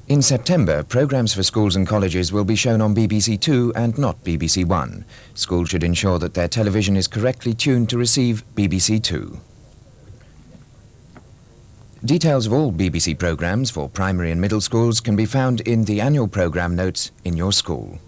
In September, programmes for schools and colleges will be shown on BBC Two and not BBC One. Schools should ensure that their television is correctly tuned to receive BBC Two. Details of all BBC programmes for primary and middle schools can be found in the annual programme notes in your school.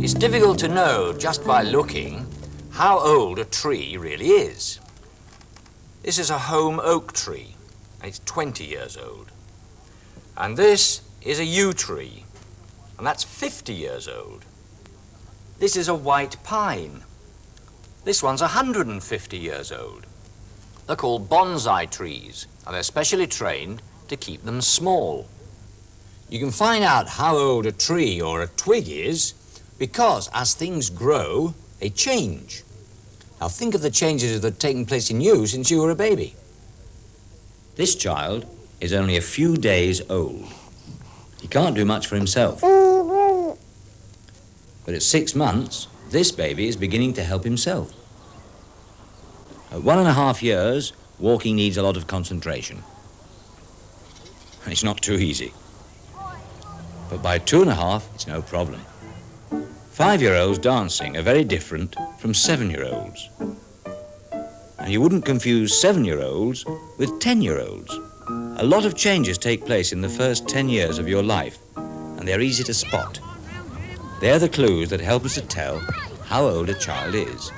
It's difficult to know, just by looking, how old a tree really is. This is a home oak tree, and it's 20 years old. And this is a yew tree, and that's 50 years old. This is a white pine. This one's 150 years old. They're called bonsai trees, and they're specially trained to keep them small. You can find out how old a tree or a twig is because as things grow, they change. Now think of the changes that have taken place in you since you were a baby. This child is only a few days old. He can't do much for himself. But at 6 months, this baby is beginning to help himself. At 1.5 years, walking needs a lot of concentration. It's not too easy. But by 2.5, it's no problem. 5-year-olds dancing are very different from 7-year-olds. And you wouldn't confuse 7-year-olds with 10-year-olds. A lot of changes take place in the first 10 years of your life, and they're easy to spot. They're the clues that help us to tell how old a child is.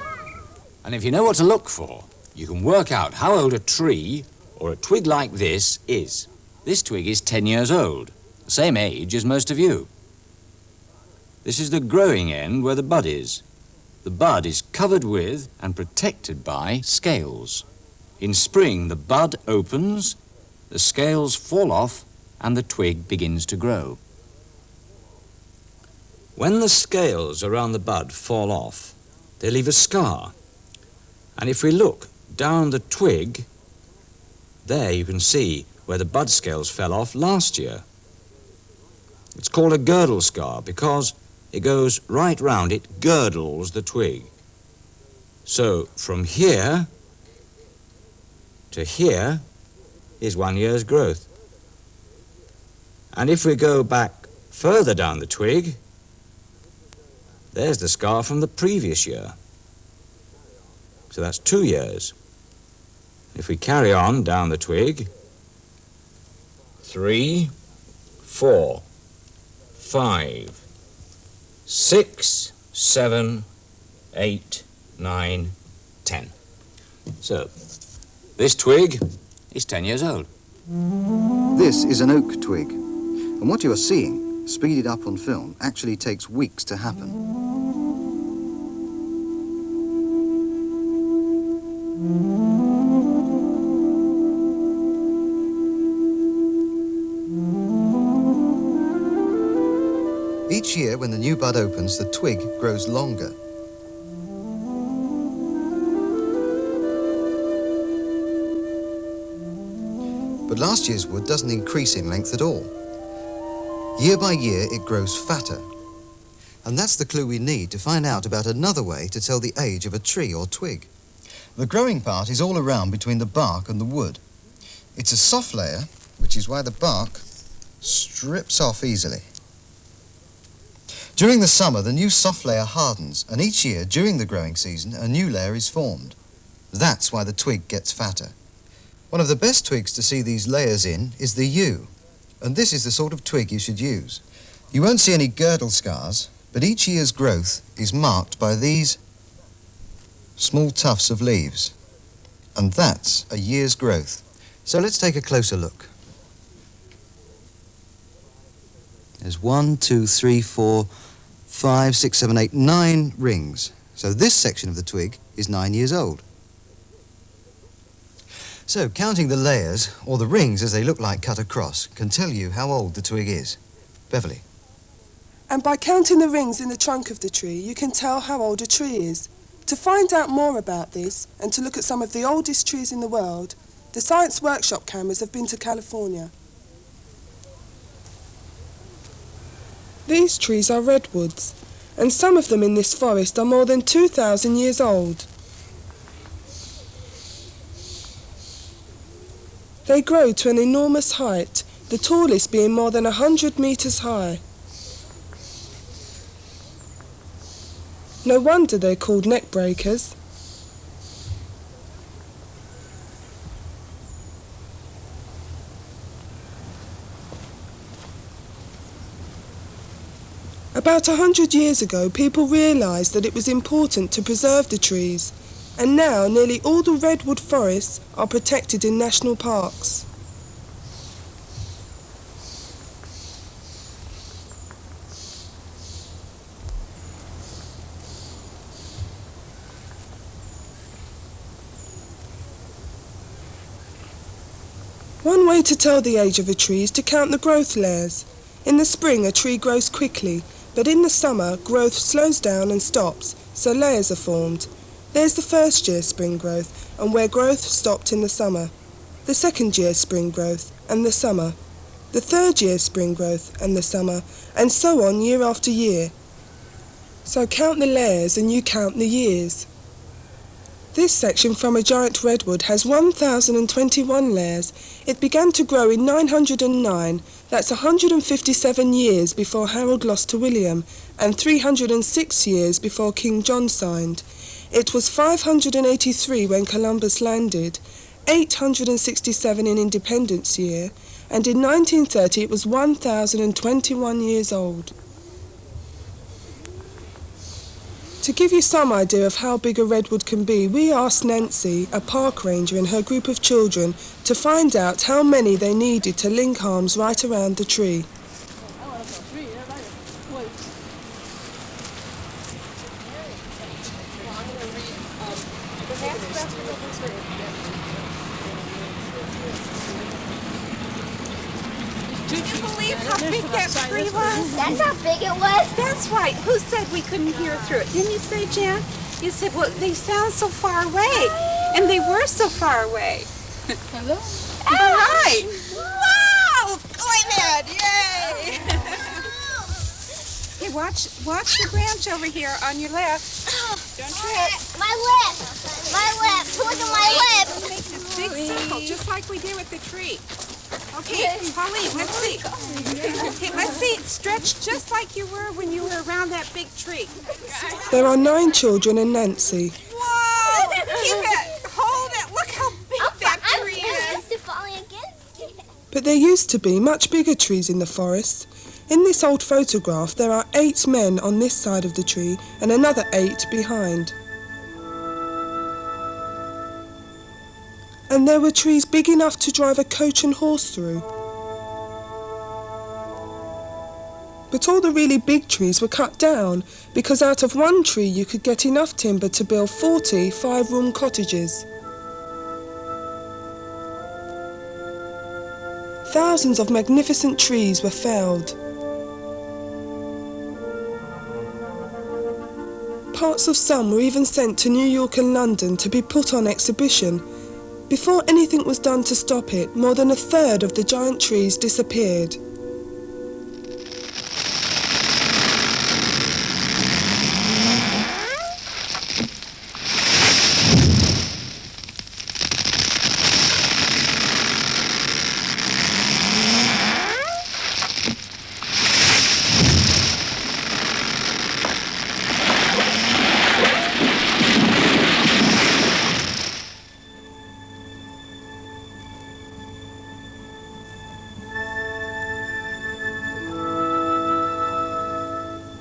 And if you know what to look for, you can work out how old a tree or a twig like this is. This twig is 10 years old, the same age as most of you. This is the growing end where the bud is. The bud is covered with and protected by scales. In spring, the bud opens, the scales fall off, and the twig begins to grow. When the scales around the bud fall off, they leave a scar. And if we look down the twig, there you can see where the bud scales fell off last year. It's called a girdle scar because it goes right round, it girdles the twig. So from here to here is 1 year's growth. And if we go back further down the twig, there's the scar from the previous year. So that's 2 years. If we carry on down the twig, 3, 4, 5, 6, 7, 8, 9, 10. So, this twig is 10 years old. This is an oak twig, and what you are seeing, speeded up on film, actually takes weeks to happen. Each year, when the new bud opens, the twig grows longer. But last year's wood doesn't increase in length at all. Year by year, it grows fatter. And that's the clue we need to find out about another way to tell the age of a tree or twig. The growing part is all around between the bark and the wood. It's a soft layer, which is why the bark strips off easily. During the summer, the new soft layer hardens, and each year, during the growing season, a new layer is formed. That's why the twig gets fatter. One of the best twigs to see these layers in is the yew, and this is the sort of twig you should use. You won't see any girdle scars, but each year's growth is marked by these small tufts of leaves, and that's a year's growth. So let's take a closer look. There's 1, 2, 3, 4, 5, 6, 7, 8, 9 rings. So this section of the twig is 9 years old. So counting the layers, or the rings as they look like cut across, can tell you how old the twig is. Beverly. And by counting the rings in the trunk of the tree, you can tell how old a tree is. To find out more about this, and to look at some of the oldest trees in the world, the Science Workshop cameras have been to California. These trees are redwoods, and some of them in this forest are more than 2,000 years old. They grow to an enormous height, the tallest being more than 100 meters high. No wonder they're called neck breakers. About 100 years ago, people realised that it was important to preserve the trees, and now nearly all the redwood forests are protected in national parks. One way to tell the age of a tree is to count the growth layers. In the spring, a tree grows quickly, but in the summer, growth slows down and stops, so layers are formed. There's the first year spring growth, and where growth stopped in the summer. The second year spring growth, and the summer. The third year spring growth, and the summer, and so on year after year. So count the layers and you count the years. This section from a giant redwood has 1,021 layers. It began to grow in 909, that's 157 years before Harold lost to William, and 306 years before King John signed. It was 583 when Columbus landed, 867 in Independence Year, and in 1930 it was 1,021 years old. To give you some idea of how big a redwood can be, we asked Nancy, a park ranger, and her group of children to find out how many they needed to link arms right around the tree. Did you believe how big that tree was? That's how big it was? That's right. Who said we couldn't hear through it? Didn't you say, Jan? You said, well, they sound so far away. And they were so far away. Hello? All right. Wow! Go ahead. Yay! Hey, watch the branch over here on your left. Don't trip. My lip! My lip! Look at my lip! We'll make this big circle, just like we did with the tree. Okay, Pauline, let's see. Okay, let's see. Stretch just like you were when you were around that big tree. There are 9 children and Nancy. Whoa! Keep it! Hold it! Look how big that tree I'm is! used to falling against it. But there used to be much bigger trees in the forest. In this old photograph, there are 8 men on this side of the tree and another 8 behind. And there were trees big enough to drive a coach and horse through. But all the really big trees were cut down because out of one tree you could get enough timber to build 40 5-room cottages. Thousands of magnificent trees were felled. Parts of some were even sent to New York and London to be put on exhibition. Before anything was done to stop it, more than a third of the giant trees disappeared.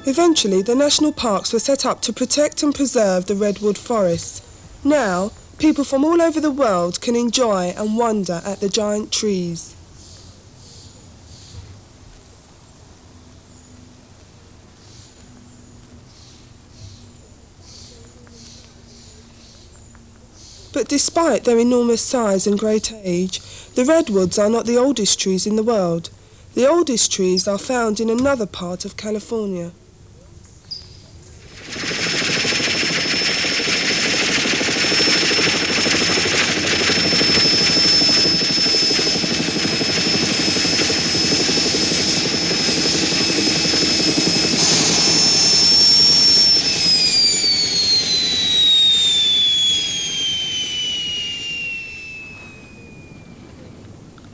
Eventually, the national parks were set up to protect and preserve the redwood forests. Now, people from all over the world can enjoy and wonder at the giant trees. But despite their enormous size and great age, the redwoods are not the oldest trees in the world. The oldest trees are found in another part of California.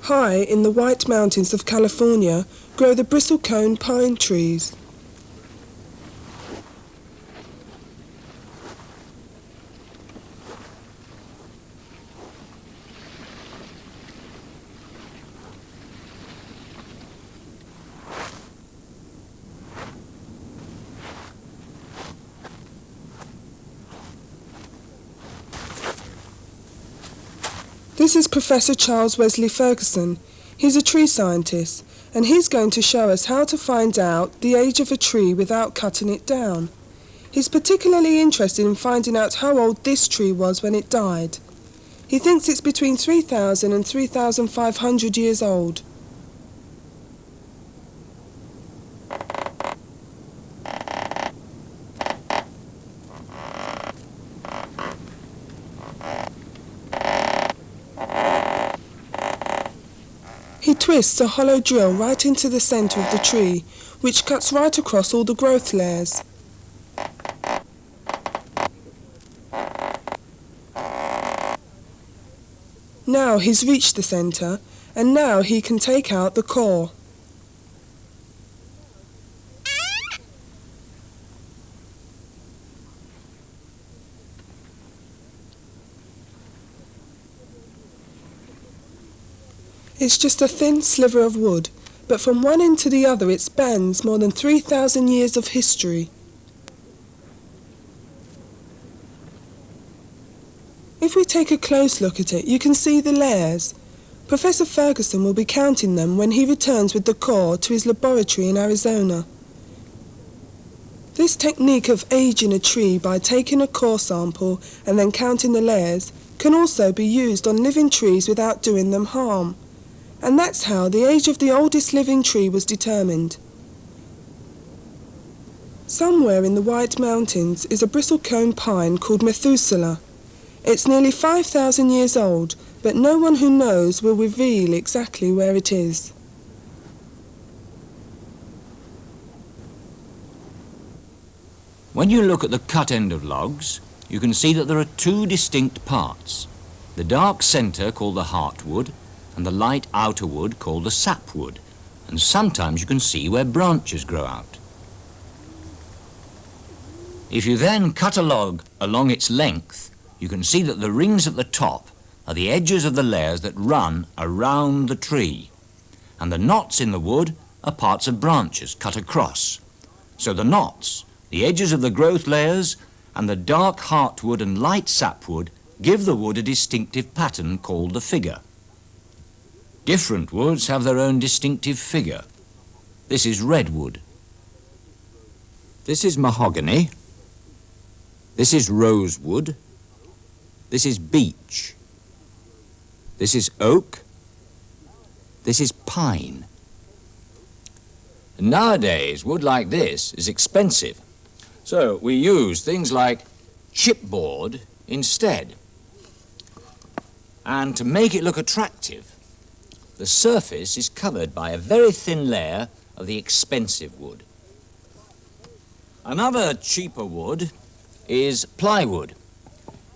High in the White Mountains of California grow the bristlecone pine trees. This is Professor Charles Wesley Ferguson. He's a tree scientist, and he's going to show us how to find out the age of a tree without cutting it down. He's particularly interested in finding out how old this tree was when it died. He thinks it's between 3,000 and 3,500 years old. He twists a hollow drill right into the centre of the tree, which cuts right across all the growth layers. Now he's reached the centre, and now he can take out the core. It's just a thin sliver of wood, but from one end to the other it spans more than 3,000 years of history. If we take a close look at it, you can see the layers. Professor Ferguson will be counting them when he returns with the core to his laboratory in Arizona. This technique of aging a tree by taking a core sample and then counting the layers can also be used on living trees without doing them harm. And that's how the age of the oldest living tree was determined. Somewhere in the White Mountains is a bristlecone pine called Methuselah. It's nearly 5,000 years old, but no one who knows will reveal exactly where it is. When you look at the cut end of logs, you can see that there are two distinct parts. The dark centre called the heartwood and the light outer wood called the sapwood, and sometimes you can see where branches grow out. If you then cut a log along its length, you can see that the rings at the top are the edges of the layers that run around the tree, and the knots in the wood are parts of branches cut across. So the knots, the edges of the growth layers, and the dark heartwood and light sapwood give the wood a distinctive pattern called the figure. Different woods have their own distinctive figure. This is redwood. This is mahogany. This is rosewood. This is beech. This is oak. This is pine. Nowadays, wood like this is expensive, so we use things like chipboard instead. And to make it look attractive, the surface is covered by a very thin layer of the expensive wood. Another cheaper wood is plywood.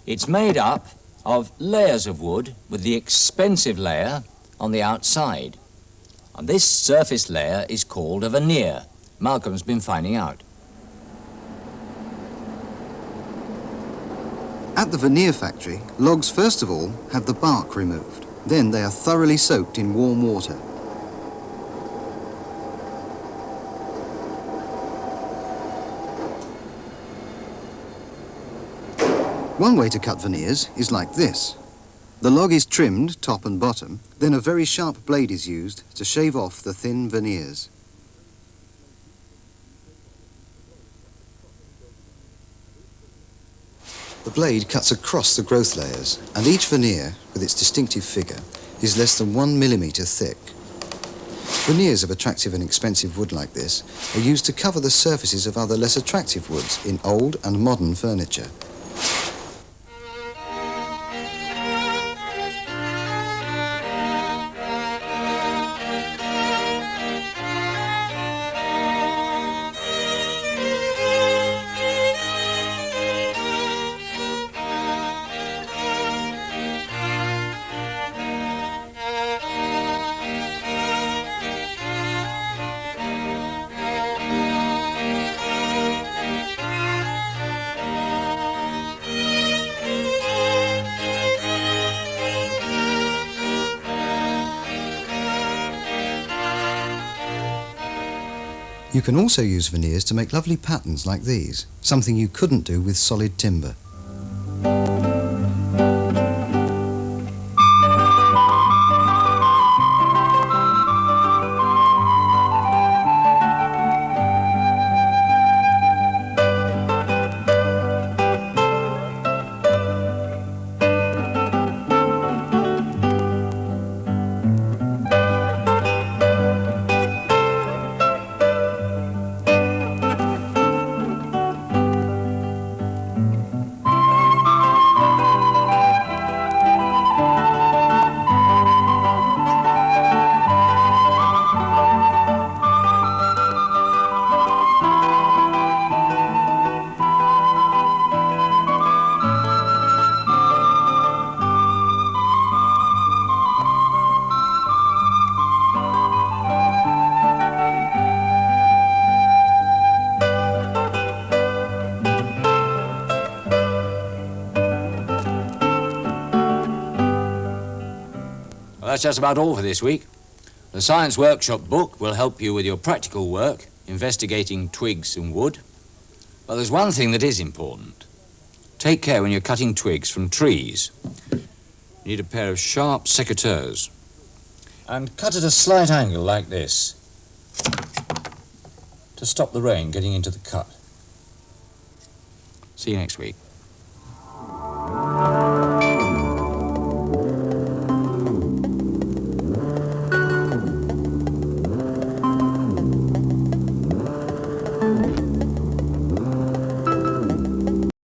It's made up of layers of wood with the expensive layer on the outside. And this surface layer is called a veneer. Malcolm's been finding out. At the veneer factory, logs first of all have the bark removed. Then they are thoroughly soaked in warm water. One way to cut veneers is like this. The log is trimmed top and bottom, then a very sharp blade is used to shave off the thin veneers. The blade cuts across the growth layers, and each veneer, with its distinctive figure, is less than 1 millimetre thick. Veneers of attractive and expensive wood like this are used to cover the surfaces of other less attractive woods in old and modern furniture. You can also use veneers to make lovely patterns like these, something you couldn't do with solid timber. Well, that's just about all for this week. The Science Workshop book will help you with your practical work, investigating twigs and wood. But there's one thing that is important. Take care when you're cutting twigs from trees. You need a pair of sharp secateurs. And cut at a slight angle like this to stop the rain getting into the cut. See you next week.